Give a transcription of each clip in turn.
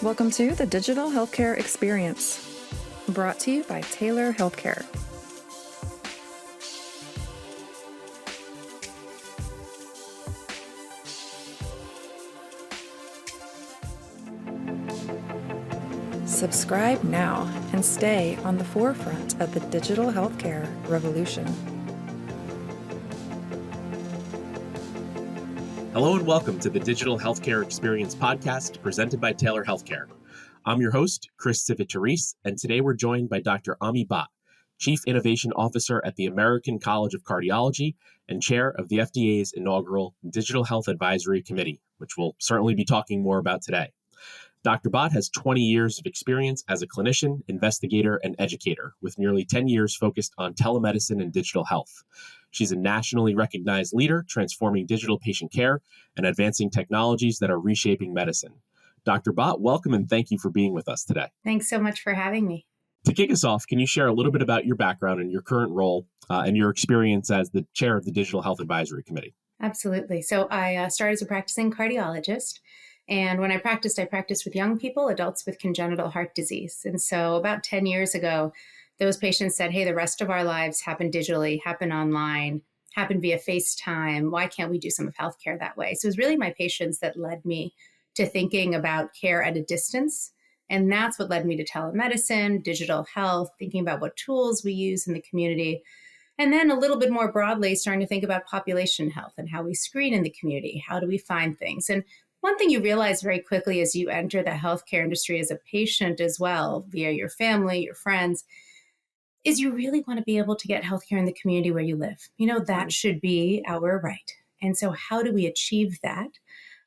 Welcome to the Digital Healthcare Experience, brought to you by Taylor Healthcare. Subscribe now and stay on the forefront of the digital healthcare revolution. Hello and welcome to the Digital Healthcare Experience podcast presented by Taylor Healthcare. I'm your host, Chris Civitarice, and today we're joined by Dr. Ami Bhatt, Chief Innovation Officer at the American College of Cardiology and Chair of the FDA's inaugural Digital Health Advisory Committee, which we'll certainly be talking more about today. Dr. Bhatt has 20 years of experience as a clinician, investigator, and educator, with nearly 10 years focused on telemedicine and digital health. She's a nationally recognized leader transforming digital patient care and advancing technologies that are reshaping medicine. Dr. Bhatt, welcome and thank you for being with us today. Thanks so much for having me. To kick us off, can you share a little bit about your background and your current role and your experience as the chair of the Digital Health Advisory Committee? Absolutely. So I started as a practicing cardiologist. And when I practiced with young people, adults with congenital heart disease. And so about 10 years ago, those patients said, hey, the rest of our lives happen digitally, happen online, happen via FaceTime. Why can't we do some of healthcare that way? So it was really my patients that led me to thinking about care at a distance. And that's what led me to telemedicine, digital health, thinking about what tools we use in the community. And then a little bit more broadly, starting to think about population health and how we screen in the community. How do we find things? And one thing you realize very quickly as you enter the healthcare industry as a patient as well, via your family, your friends, is you really want to be able to get healthcare in the community where you live. You know, that should be our right. And so how do we achieve that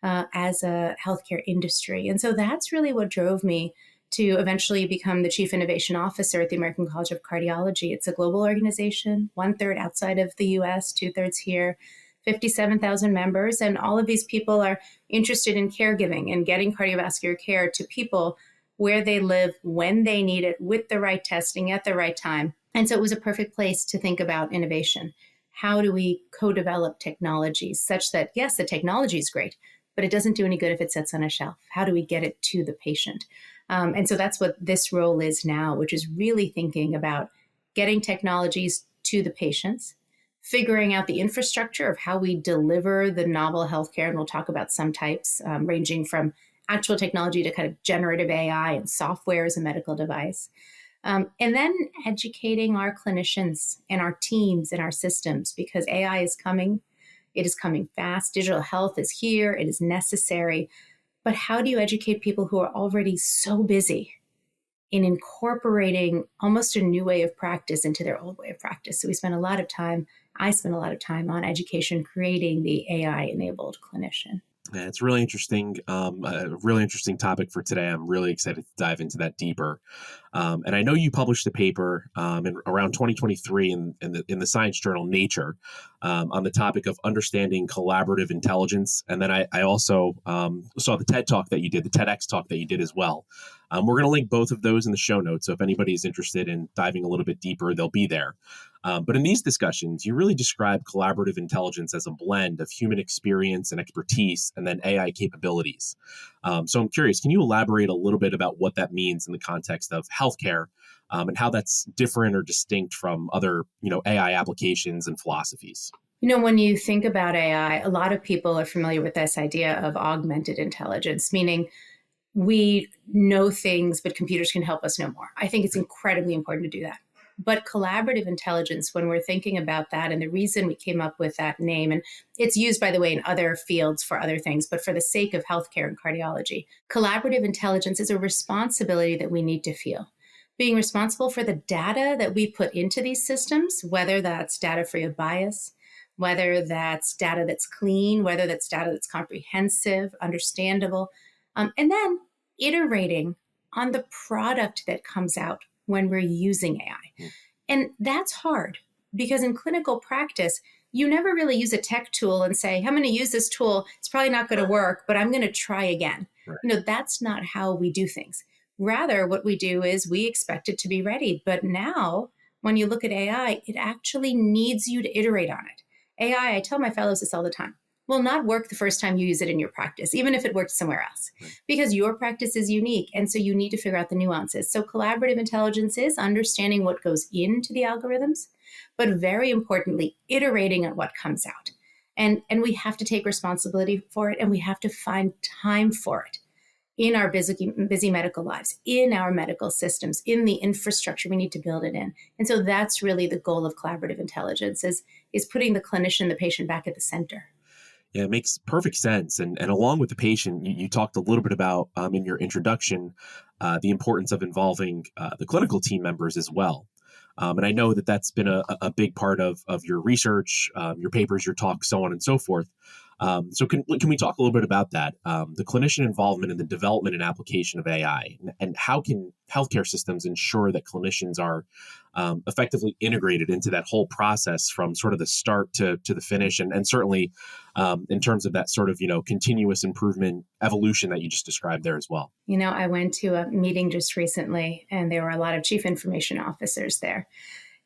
as a healthcare industry? And so that's really what drove me to eventually become the Chief Innovation Officer at the American College of Cardiology. It's a global organization, 1/3 outside of the US, 2/3 here, 57,000 members. And all of these people are interested in caregiving and getting cardiovascular care to people where they live, when they need it, with the right testing at the right time. And so it was a perfect place to think about innovation. How do we co-develop technologies such that, yes, the technology is great, but it doesn't do any good if it sits on a shelf? How do we get it to the patient? And so that's what this role is now, which is really thinking about getting technologies to the patients, figuring out the infrastructure of how we deliver the novel healthcare. And we'll talk about some types ranging from actual technology to kind of generative AI and software as a medical device. And then educating our clinicians and our teams and our systems, because AI is coming. It is coming fast. Digital health is here. It is necessary. But how do you educate people who are already so busy in incorporating almost a new way of practice into their old way of practice? So I spend a lot of time on education, creating the AI-enabled clinician. Yeah, it's really interesting, a really interesting topic for today. I'm really excited to dive into that deeper. And I know you published a paper around 2023 in the science journal Nature on the topic of understanding collaborative intelligence. And then I also saw the TED talk that you did, the TEDx talk that you did as well. We're going to link both of those in the show notes. So if anybody is interested in diving a little bit deeper, they'll be there. But in these discussions, you really describe collaborative intelligence as a blend of human experience and expertise and then AI capabilities. So I'm curious, can you elaborate a little bit about what that means in the context of healthcare and how that's different or distinct from other, AI applications and philosophies? When you think about AI, a lot of people are familiar with this idea of augmented intelligence, meaning we know things, but computers can help us know more. I think it's incredibly important to do that. But collaborative intelligence, when we're thinking about that, and the reason we came up with that name, and it's used, by the way, in other fields for other things, but for the sake of healthcare and cardiology, collaborative intelligence is a responsibility that we need to feel. Being responsible for the data that we put into these systems, whether that's data free of bias, whether that's data that's clean, whether that's data that's comprehensive, understandable, and then iterating on the product that comes out when we're using AI. And that's hard because in clinical practice, you never really use a tech tool and say, I'm going to use this tool. It's probably not going to work, but I'm going to try again. Right. That's not how we do things. Rather, what we do is we expect it to be ready. But now, when you look at AI, it actually needs you to iterate on it. AI, I tell my fellows this all the time. will not work the first time you use it in your practice, even if it worked somewhere else, because your practice is unique. And so you need to figure out the nuances. So collaborative intelligence is understanding what goes into the algorithms, but very importantly, iterating on what comes out. And we have to take responsibility for it, and we have to find time for it in our busy medical lives, in our medical systems, in the infrastructure we need to build it in. And so that's really the goal of collaborative intelligence is putting the clinician, the patient back at the center. Yeah, it makes perfect sense. And along with the patient, you talked a little bit about in your introduction the importance of involving the clinical team members as well. And I know that that's been a big part of your research, your papers, your talks, so on and so forth. So can we talk a little bit about that, the clinician involvement in the development and application of AI, and how can healthcare systems ensure that clinicians are effectively integrated into that whole process from sort of the start to the finish, and certainly in terms of that sort of, continuous improvement evolution that you just described there as well. I went to a meeting just recently, and there were a lot of chief information officers there.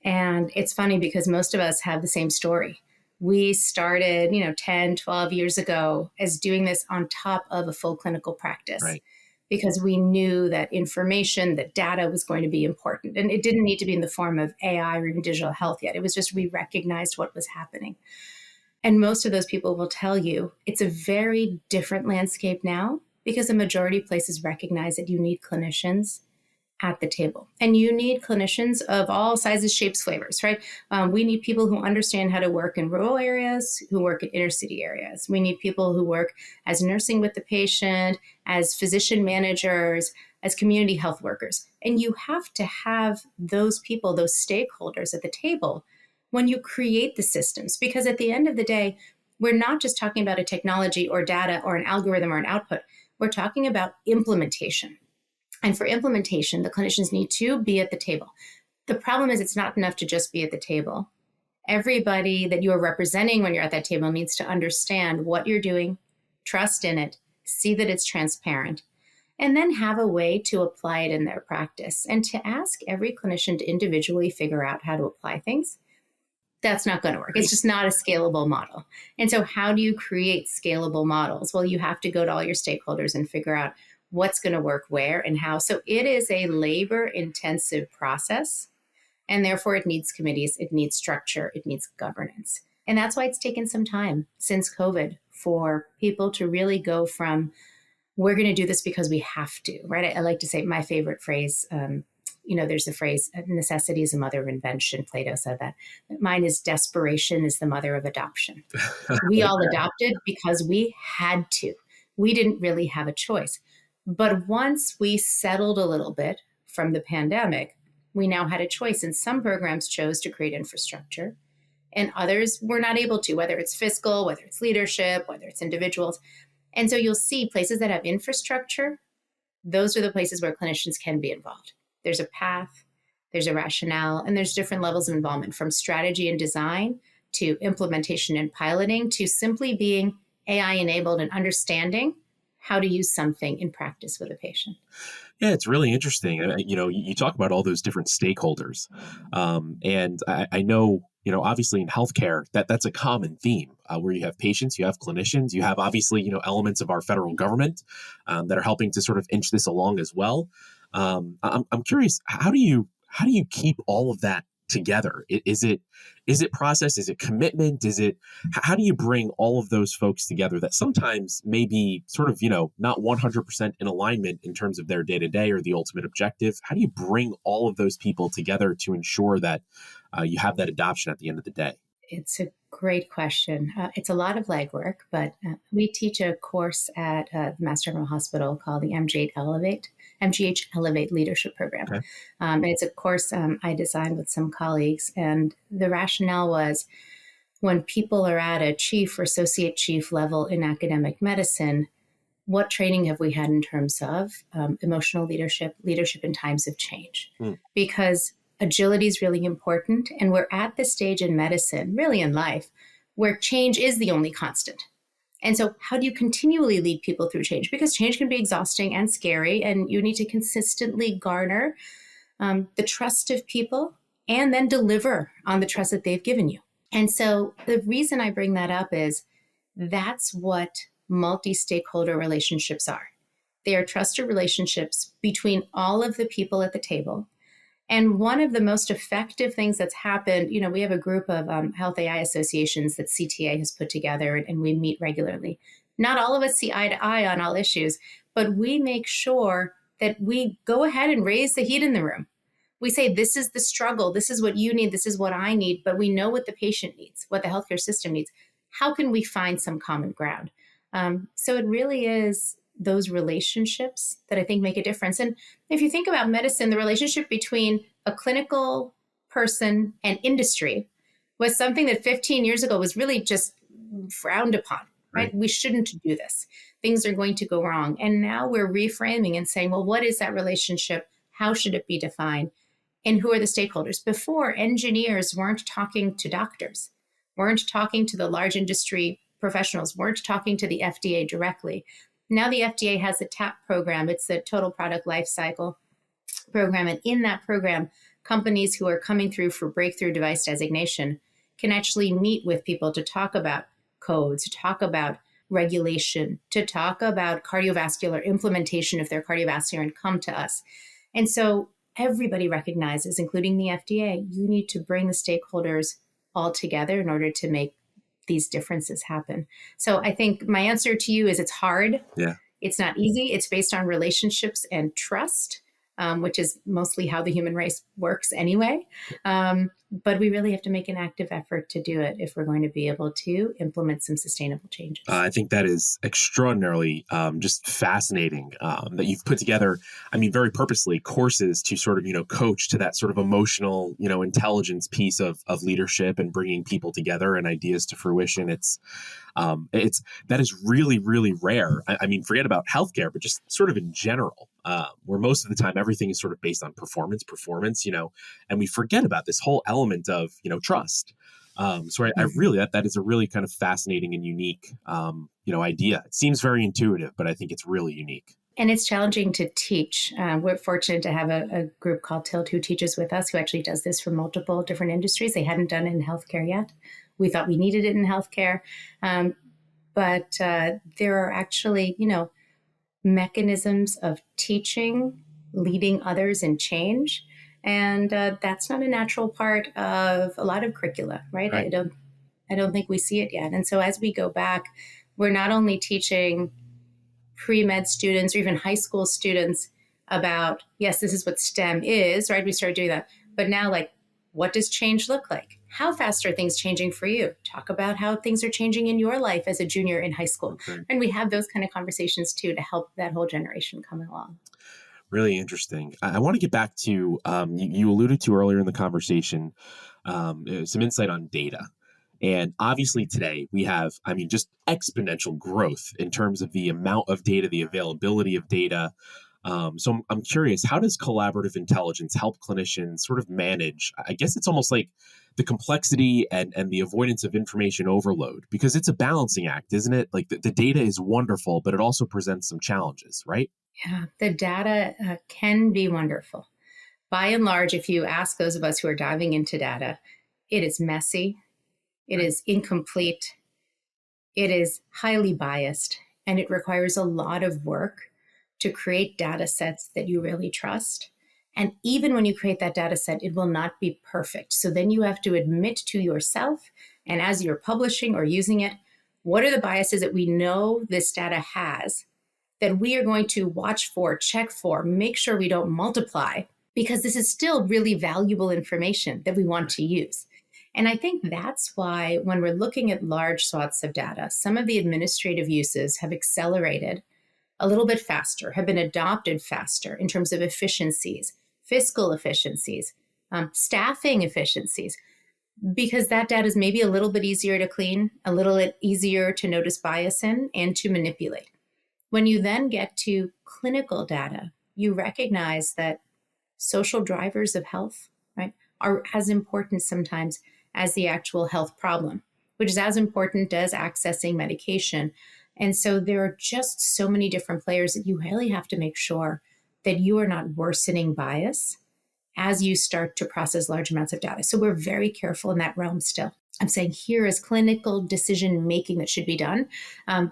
And it's funny because most of us have the same story. We started, 10, 12 years ago as doing this on top of a full clinical practice. Right. Because we knew that information, that data was going to be important. And it didn't need to be in the form of AI or even digital health yet. It was just we recognized what was happening. And most of those people will tell you it's a very different landscape now because the majority of places recognize that you need clinicians at the table. And you need clinicians of all sizes, shapes, flavors, right? We need people who understand how to work in rural areas, who work in inner city areas. We need people who work as nursing with the patient, as physician managers, as community health workers. And you have to have those people, those stakeholders at the table when you create the systems. Because at the end of the day, we're not just talking about a technology or data or an algorithm or an output. We're talking about implementation. And for implementation, the clinicians need to be at the table. The problem is it's not enough to just be at the table. Everybody that you are representing when you're at that table needs to understand what you're doing, trust in it, see that it's transparent, and then have a way to apply it in their practice. And to ask every clinician to individually figure out how to apply things, that's not going to work. It's just not a scalable model. And so how do you create scalable models? Well, you have to go to all your stakeholders and figure out what's going to work where and how. So it is a labor-intensive process, and therefore it needs committees, it needs structure, it needs governance. And that's why it's taken some time since COVID for people to really go from, we're going to do this because we have to, right? I like to say my favorite phrase, there's the phrase, necessity is the mother of invention. Plato said that. Mine is desperation is the mother of adoption. We all adopted because we had to. We didn't really have a choice. But once we settled a little bit from the pandemic, we now had a choice. And some programs chose to create infrastructure, and others were not able to, whether it's fiscal, whether it's leadership, whether it's individuals. And so you'll see places that have infrastructure, those are the places where clinicians can be involved. There's a path, there's a rationale, and there's different levels of involvement, from strategy and design to implementation and piloting to simply being AI enabled and understanding how to use something in practice with a patient. Yeah, it's really interesting. You talk about all those different stakeholders. And I know, obviously in healthcare, that's a common theme where you have patients, you have clinicians, you have obviously, elements of our federal government that are helping to sort of inch this along as well. I'm curious, how do you keep all of that together? Is it process? Is it commitment? How do you bring all of those folks together that sometimes may be sort of, not 100% in alignment in terms of their day to day or the ultimate objective? How do you bring all of those people together to ensure that you have that adoption at the end of the day? It's a great question. It's a lot of legwork, but we teach a course at the Mass General Hospital called the MGH Elevate Leadership Program. Okay. And it's a course I designed with some colleagues. And the rationale was, when people are at a chief or associate chief level in academic medicine, what training have we had in terms of emotional leadership in times of change? Because agility is really important. And we're at the stage in medicine, really in life, where change is the only constant. And so how do you continually lead people through change? Because change can be exhausting and scary, and you need to consistently garner the trust of people and then deliver on the trust that they've given you. And so the reason I bring that up is That's what multi-stakeholder relationships are. They are trusted relationships between all of the people at the table. And one of the most effective things that's happened, we have a group of health AI associations that CTA has put together, and we meet regularly. Not all of us see eye to eye on all issues, but we make sure that we go ahead and raise the heat in the room. We say, this is the struggle, this is what you need, this is what I need, but we know what the patient needs, what the healthcare system needs. How can we find some common ground? So it really is those relationships that I think make a difference. And if you think about medicine, the relationship between a clinical person and industry was something that 15 years ago was really just frowned upon, right? We shouldn't do this. Things are going to go wrong. And now we're reframing and saying, well, what is that relationship? How should it be defined? And who are the stakeholders? Before, engineers weren't talking to doctors, weren't talking to the large industry professionals, weren't talking to the FDA directly. Now the FDA has a TAP program. It's the Total Product Life Cycle program. And in that program, companies who are coming through for breakthrough device designation can actually meet with people to talk about codes, to talk about regulation, to talk about cardiovascular implementation if they're cardiovascular, and come to us. And so everybody recognizes, including the FDA, you need to bring the stakeholders all together in order to make these differences happen. So I think my answer to you is it's hard. Yeah. It's not easy. It's based on relationships and trust, which is mostly how the human race works anyway. But we really have to make an active effort to do it if we're going to be able to implement some sustainable changes. I think that is extraordinarily just fascinating that you've put together, very purposely, courses to sort of, coach to that sort of emotional, intelligence piece of leadership and bringing people together and ideas to fruition. That is really, really rare. Forget about healthcare, but just sort of in general, where most of the time everything is sort of based on performance, and we forget about this whole element of, trust. So I really, that is a really kind of fascinating and unique, idea. It seems very intuitive, but I think it's really unique. And it's challenging to teach. We're fortunate to have a group called Tilt who teaches with us, who actually does this for multiple different industries. They hadn't done it in healthcare yet. We thought we needed it in healthcare. But there are actually, mechanisms of teaching, leading others in change. And that's not a natural part of a lot of curricula, right? I don't think we see it yet. And so as we go back, we're not only teaching pre-med students or even high school students about, yes, this is what STEM is, right? We started doing that. But now, what does change look like? How fast are things changing for you? Talk about how things are changing in your life as a junior in high school. Okay. And we have those kind of conversation too to help that whole generation come along. Really interesting. I want to get back to, you alluded to earlier in the conversation, some insight on data. And obviously today we have, just exponential growth in terms of the amount of data, the availability of data. So I'm curious, how does collaborative intelligence help clinicians sort of manage, I guess it's almost like the complexity and the avoidance of information overload, because it's a balancing act, isn't it? Like the data is wonderful, but it also presents some challenges, right? Yeah, the data can be wonderful. By and large, if you ask those of us who are diving into data, it is messy, it is incomplete, it is highly biased, and it requires a lot of work to create data sets that you really trust. And even when you create that data set, it will not be perfect. So then you have to admit to yourself, and as you're publishing or using it, what are the biases that we know this data has that we are going to watch for, check for, make sure we don't multiply, because this is still really valuable information that we want to use. And I think that's why when we're looking at large swaths of data, some of the administrative uses have accelerated a little bit faster, have been adopted faster in terms of efficiencies, fiscal efficiencies, staffing efficiencies, because that data is maybe a little bit easier to clean, a little bit easier to notice bias in and to manipulate. When you then get to clinical data, you recognize that social drivers of health, right, are as important sometimes as the actual health problem, which is as important as accessing medication. And so there are just so many different players that you really have to make sure that you are not worsening bias as you start to process large amounts of data. So we're very careful in that realm still. I'm saying here is clinical decision making that should be done,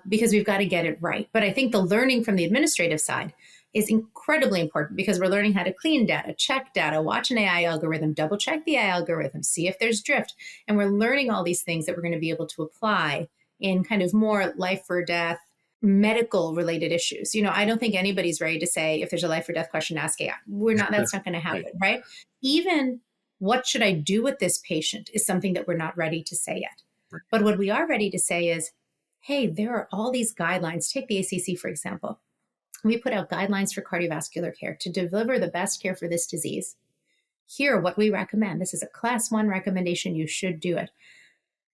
because we've got to get it right. But I think the learning from the administrative side is incredibly important, because we're learning how to clean data, check data, watch an AI algorithm, double check the AI algorithm, see if there's drift. And we're learning all these things that we're going to be able to apply in kind of more life or death medical related issues. I don't think anybody's ready to say, if there's a life or death question, ask AI. That's not going to happen, right? Even what should I do with this patient is something that we're not ready to say yet. Right. But what we are ready to say is, hey, there are all these guidelines. Take the ACC, for example. We put out guidelines for cardiovascular care to deliver the best care for this disease. Here are what we recommend. This is a class 1 recommendation. You should do it.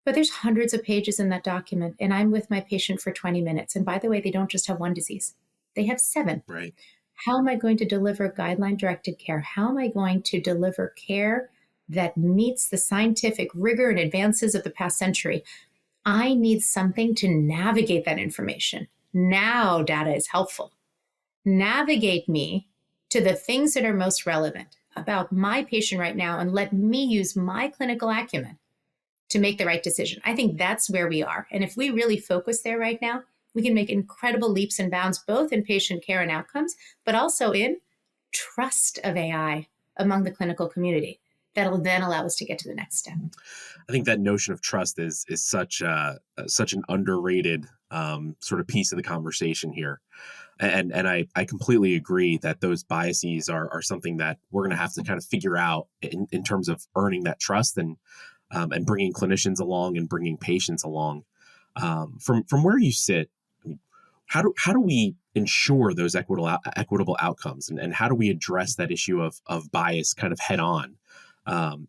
But there's hundreds of pages in that document, and I'm with my patient for 20 minutes. And by the way, they don't just have one disease. They have 7. Right. How am I going to deliver guideline-directed care? How am I going to deliver care that meets the scientific rigor and advances of the past century? I need something to navigate that information. Now data is helpful. Navigate me to the things that are most relevant about my patient right now, and let me use my clinical acumen to make the right decision. I think that's where we are. And if we really focus there right now, we can make incredible leaps and bounds, both in patient care and outcomes, but also in trust of AI among the clinical community. That'll then allow us to get to the next step. I think that notion of trust is such an underrated sort of piece of the conversation here. And I completely agree that those biases are something that we're going to have to kind of figure out in terms of earning that trust and bringing clinicians along and bringing patients along. From where you sit, how do we ensure those equitable outcomes, and how do we address that issue of bias kind of head on?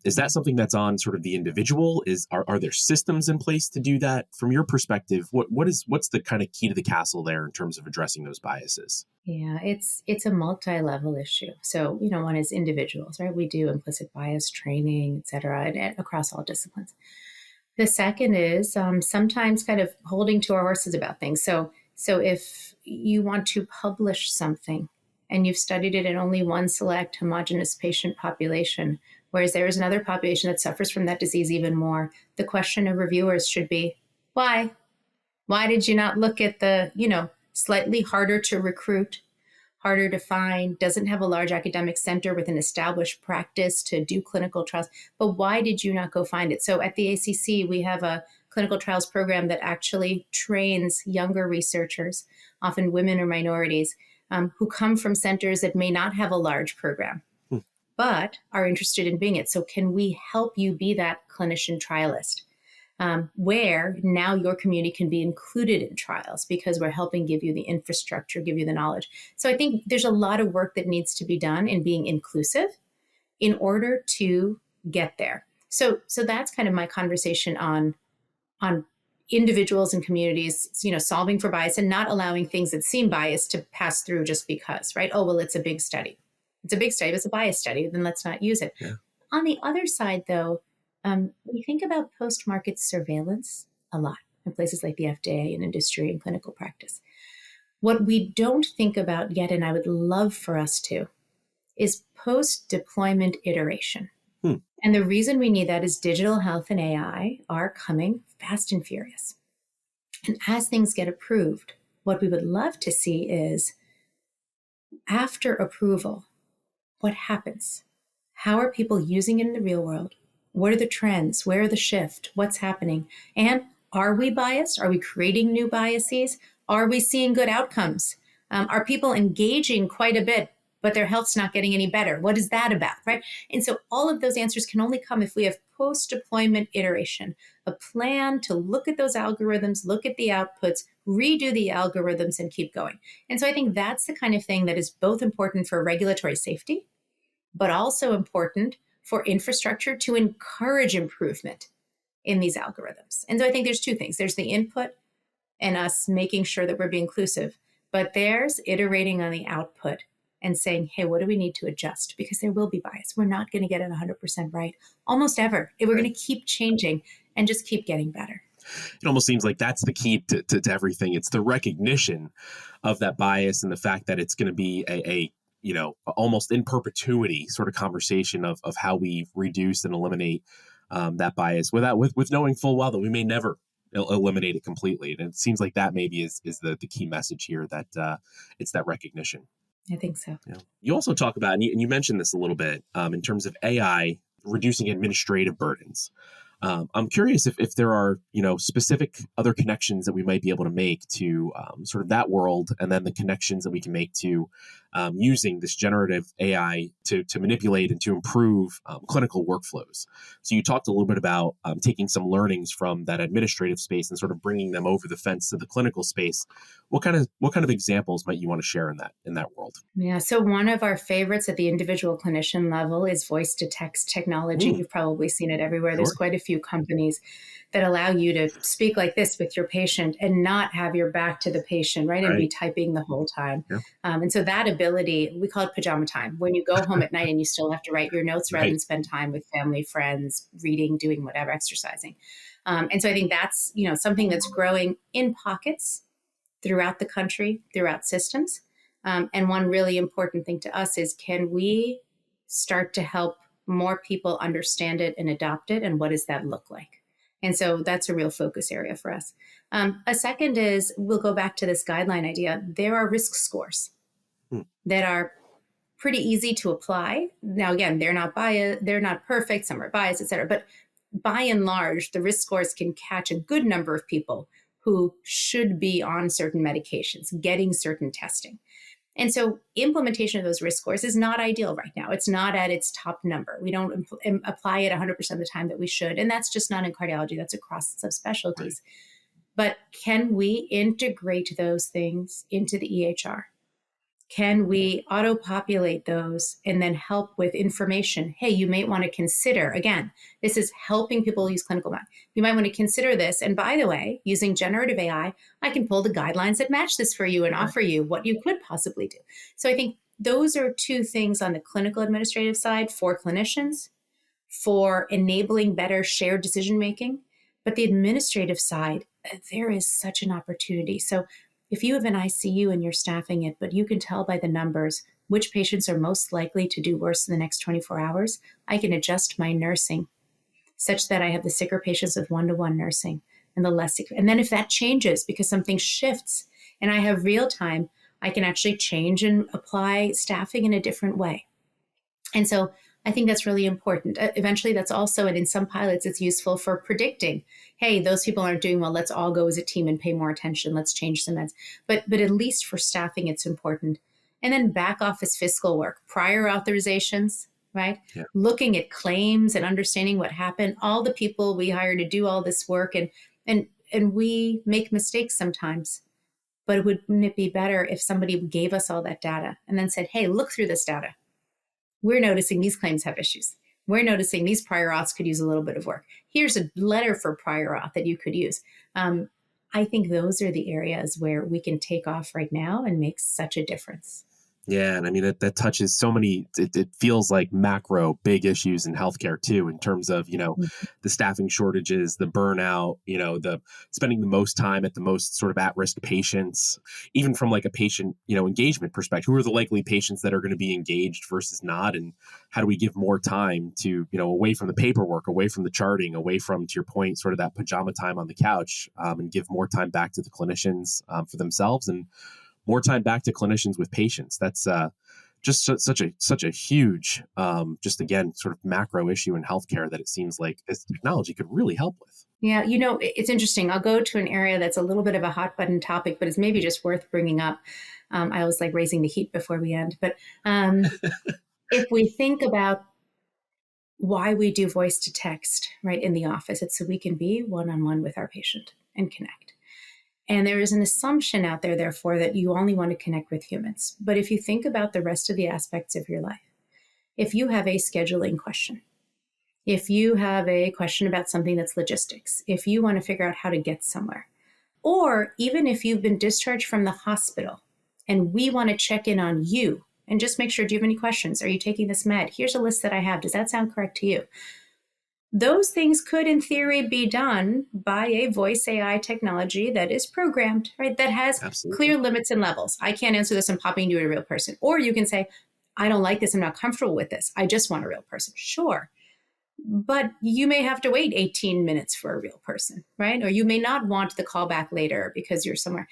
Is that something that's on sort of the individual? Are there systems in place to do that? From your perspective, what's the kind of key to the castle there in terms of addressing those biases? Yeah, it's a multi-level issue. So, one is individuals, right? We do implicit bias training, et cetera, and across all disciplines. The second is sometimes kind of holding to our horses about things. So if you want to publish something and you've studied it in only one select homogeneous patient population, whereas there is another population that suffers from that disease even more, the question of reviewers should be, why? Why did you not look at the, slightly harder to recruit, harder to find, doesn't have a large academic center with an established practice to do clinical trials, but why did you not go find it? So at the ACC, we have a clinical trials program that actually trains younger researchers, often women or minorities, who come from centers that may not have a large program, but are interested in being it. So can we help you be that clinician trialist, where now your community can be included in trials because we're helping give you the infrastructure, give you the knowledge. So I think there's a lot of work that needs to be done in being inclusive in order to get there. So that's kind of my conversation on individuals and communities, solving for bias and not allowing things that seem biased to pass through just because, right? Oh, well, it's a big study. It's a big study, but it's a bias study, then let's not use it. Yeah. On the other side, though, we think about post-market surveillance a lot in places like the FDA and industry and clinical practice. What we don't think about yet, and I would love for us to, is post-deployment iteration. And the reason we need that is digital health and AI are coming fast and furious. And as things get approved, what we would love to see is, after approval, what happens? How are people using it in the real world? What are the trends? Where are the shift? What's happening? And are we biased? Are we creating new biases? Are we seeing good outcomes? Are people engaging quite a bit, but their health's not getting any better? What is that about, right? And so all of those answers can only come if we have post-deployment iteration, a plan to look at those algorithms, look at the outputs, redo the algorithms, and keep going. And so I think that's the kind of thing that is both important for regulatory safety, but also important for infrastructure to encourage improvement in these algorithms. And so I think there's two things. There's the input and us making sure that we're being inclusive, but there's iterating on the output and saying, hey, what do we need to adjust? Because there will be bias. We're not going to get it 100% right almost ever. We're going to keep changing and just keep getting better. It almost seems like that's the key to everything. It's the recognition of that bias and the fact that it's going to be a almost in perpetuity sort of conversation of how we reduce and eliminate that bias with knowing full well that we may never eliminate it completely. And it seems like that maybe is the key message here, that it's that recognition. I think so. Yeah. You also talk about, and you mentioned this a little bit, in terms of AI reducing administrative burdens. I'm curious if there are, specific other connections that we might be able to make to sort of that world, and then the connections that we can make to using this generative AI to manipulate and to improve clinical workflows. So you talked a little bit about taking some learnings from that administrative space and sort of bringing them over the fence to the clinical space. What kind of examples might you want to share in that world? Yeah. So one of our favorites at the individual clinician level is voice to text technology. You've probably seen it everywhere. Sure. There's quite a few companies that allow you to speak like this with your patient and not have your back to the patient, right? And be typing the whole time. Yeah. And so that ability, we call it pajama time. When you go home at night and you still have to write your notes rather than spend time with family, friends, reading, doing whatever, exercising. And so I think that's, something that's growing in pockets throughout the country, throughout systems. And one really important thing to us is, can we start to help more people understand it and adopt it? And what does that look like? And so that's a real focus area for us. A second is, we'll go back to this guideline idea. There are risk scores that are pretty easy to apply. Now, again, they're not biased, they're not perfect, some are biased, et cetera. But by and large, the risk scores can catch a good number of people who should be on certain medications, getting certain testing. And so implementation of those risk scores is not ideal right now. It's not at its top number. We don't apply it 100% of the time that we should. And that's just not in cardiology. That's across subspecialties. Right. But can we integrate those things into the EHR? Can we auto-populate those and then help with information? Hey, you may want to consider, again, this is helping people use clinical math. You might want to consider this. And by the way, using generative AI, I can pull the guidelines that match this for you and offer you what you could possibly do. So I think those are two things on the clinical administrative side for clinicians, for enabling better shared decision-making. But the administrative side, there is such an opportunity. So if you have an ICU and you're staffing it, but you can tell by the numbers which patients are most likely to do worse in the next 24 hours, I can adjust my nursing such that I have the sicker patients with one-to-one nursing and the less sick. And then if that changes because something shifts and I have real time, I can actually change and apply staffing in a different way. And so I think that's really important. Eventually, that's also, and in some pilots, it's useful for predicting, hey, those people aren't doing well. Let's all go as a team and pay more attention. Let's change some meds. But at least for staffing, it's important. And then back office fiscal work, prior authorizations, right? Yeah. Looking at claims and understanding what happened, all the people we hire to do all this work, and we make mistakes sometimes. But wouldn't it be better if somebody gave us all that data and then said, hey, look through this data. We're noticing these claims have issues. We're noticing these prior auths could use a little bit of work. Here's a letter for prior auth that you could use. I think those are the areas where we can take off right now and make such a difference. Yeah. And I mean, that touches so many, it feels like macro big issues in healthcare too, in terms of, the staffing shortages, the burnout, the spending the most time at the most sort of at-risk patients, even from like a patient, engagement perspective. Who are the likely patients that are going to be engaged versus not? And how do we give more time to, away from the paperwork, away from the charting, away from, to your point, sort of that pajama time on the couch, and give more time back to the clinicians for themselves, and more time back to clinicians with patients. That's just such a huge, just again, sort of macro issue in healthcare that it seems like this technology could really help with. Yeah, it's interesting. I'll go to an area that's a little bit of a hot button topic, but it's maybe just worth bringing up. I always like raising the heat before we end. But if we think about why we do voice to text, right, in the office, it's so we can be one-on-one with our patient and connect. And there is an assumption out there, therefore, that you only want to connect with humans. But if you think about the rest of the aspects of your life, if you have a scheduling question, if you have a question about something that's logistics, if you want to figure out how to get somewhere, or even if you've been discharged from the hospital and we want to check in on you and just make sure, do you have any questions? Are you taking this med? Here's a list that I have. Does that sound correct to you? Those things could, in theory, be done by a voice AI technology that is programmed, right? That has clear limits and levels. I can't answer this. I'm popping you to a real person. Or you can say, I don't like this. I'm not comfortable with this. I just want a real person. Sure. but you may have to wait 18 minutes for a real person, right? Or you may not want the call back later because you're somewhere.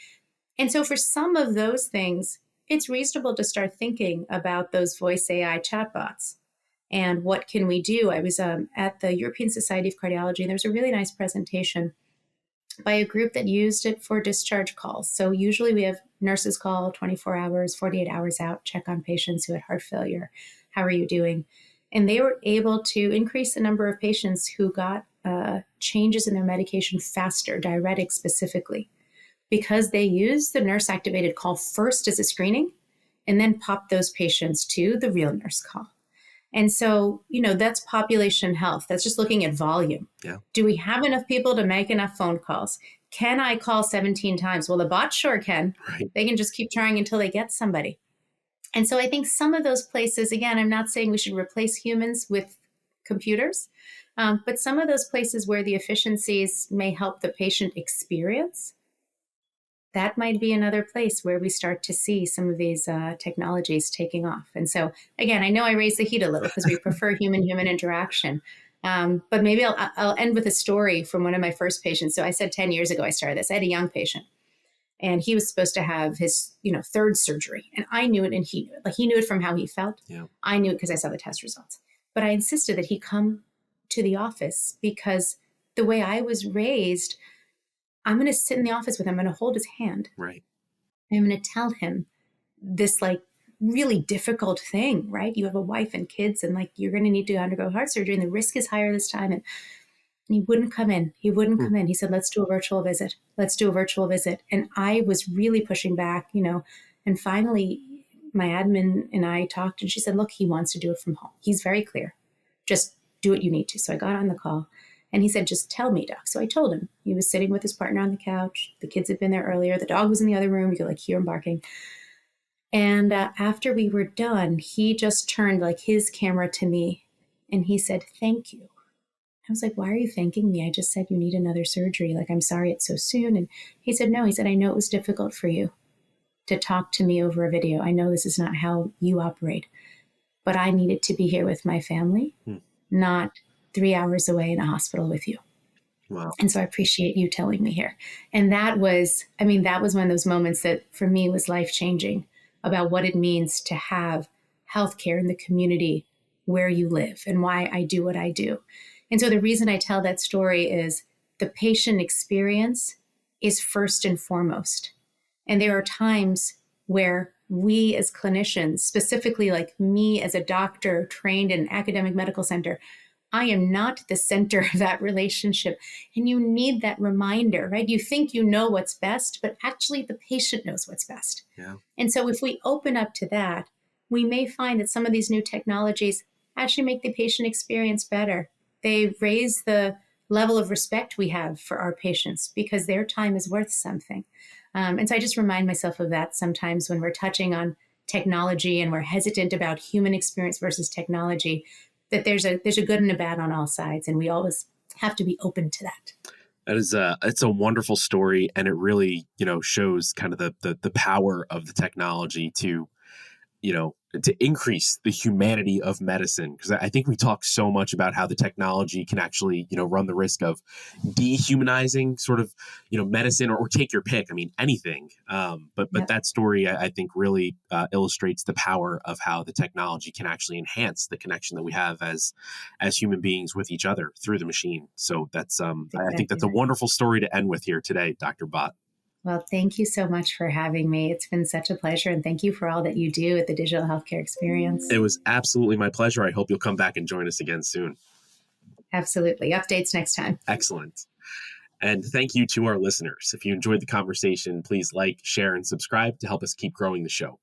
And so for some of those things, it's reasonable to start thinking about those voice AI chatbots and what can we do. I was at the European Society of Cardiology, and there was a really nice presentation by a group that used it for discharge calls. So usually we have nurses call 24 hours, 48 hours out, check on patients who had heart failure. How are you doing? And they were able to increase the number of patients who got changes in their medication faster, diuretics specifically, because they used the nurse-activated call first as a screening and then popped those patients to the real nurse call. And so, that's population health. That's just looking at volume. Yeah. Do we have enough people to make enough phone calls? Can I call 17 times? Well, the bot sure can. Right. They can just keep trying until they get somebody. And so I think some of those places, again, I'm not saying we should replace humans with computers, but some of those places where the efficiencies may help the patient experience, that might be another place where we start to see some of these technologies taking off. And so, again, I know I raised the heat a little because we prefer human-human interaction. But maybe I'll end with a story from one of my first patients. So I said 10 years ago I started this. I had a young patient, and he was supposed to have his third surgery. And I knew it, and he knew it. Like, he knew it from how he felt. Yeah. I knew it because I saw the test results. But I insisted that he come to the office because the way I was raised, I'm going to sit in the office with him. I'm going to hold his hand. Right. I'm going to tell him this really difficult thing, right? You have a wife and kids, and you're going to need to undergo heart surgery, and the risk is higher this time. And he wouldn't come in. He wouldn't come in. He said, let's do a virtual visit. Let's do a virtual visit. And I was really pushing back, and finally my admin and I talked, and she said, look, he wants to do it from home. He's very clear. Just do what you need to. So I got on the call. And he said, just tell me, doc. So I told him. He was sitting with his partner on the couch. The kids had been there earlier. The dog was in the other room. You could hear him barking. And after we were done, he just turned his camera to me and he said, thank you. I was like, why are you thanking me? I just said you need another surgery. I'm sorry it's so soon. And he said, no. He said, I know it was difficult for you to talk to me over a video. I know this is not how you operate, but I needed to be here with my family, not 3 hours away in a hospital with you. Wow. And so I appreciate you telling me here. And that was one of those moments that for me was life-changing about what it means to have healthcare in the community where you live and why I do what I do. And so the reason I tell that story is the patient experience is first and foremost. And there are times where we as clinicians, specifically me as a doctor trained in an academic medical center, I am not the center of that relationship. And you need that reminder, right? You think you know what's best, but actually the patient knows what's best. Yeah. And so if we open up to that, we may find that some of these new technologies actually make the patient experience better. They raise the level of respect we have for our patients because their time is worth something. And so I just remind myself of that sometimes when we're touching on technology and we're hesitant about human experience versus technology, that there's a good and a bad on all sides, and we always have to be open to that. That is it's a wonderful story, and it really shows kind of the power of the technology to to increase the humanity of medicine. Because I think we talk so much about how the technology can actually run the risk of dehumanizing sort of medicine or take your pick. I mean, anything. But that story I think really illustrates the power of how the technology can actually enhance the connection that we have as human beings with each other through the machine. So that's I think that's a wonderful story to end with here today, Dr. Bhatt. Well, thank you so much for having me. It's been such a pleasure. And thank you for all that you do at the Digital Healthcare Experience. It was absolutely my pleasure. I hope you'll come back and join us again soon. Absolutely. Updates next time. Excellent. And thank you to our listeners. If you enjoyed the conversation, please like, share, and subscribe to help us keep growing the show.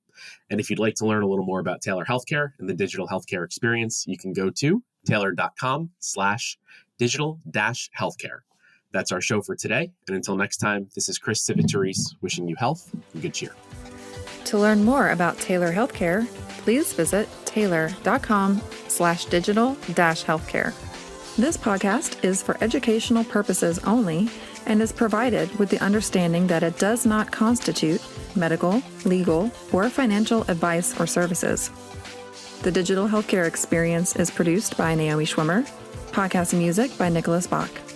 And if you'd like to learn a little more about Taylor Healthcare and the Digital Healthcare Experience, you can go to taylor.com/digital-healthcare. That's our show for today. And until next time, this is Chris Civitarice wishing you health and good cheer. To learn more about Taylor Healthcare, please visit taylor.com/digital-healthcare. This podcast is for educational purposes only and is provided with the understanding that it does not constitute medical, legal, or financial advice or services. The Digital Healthcare Experience is produced by Naomi Schwimmer, Podcast music by Nicholas Bach.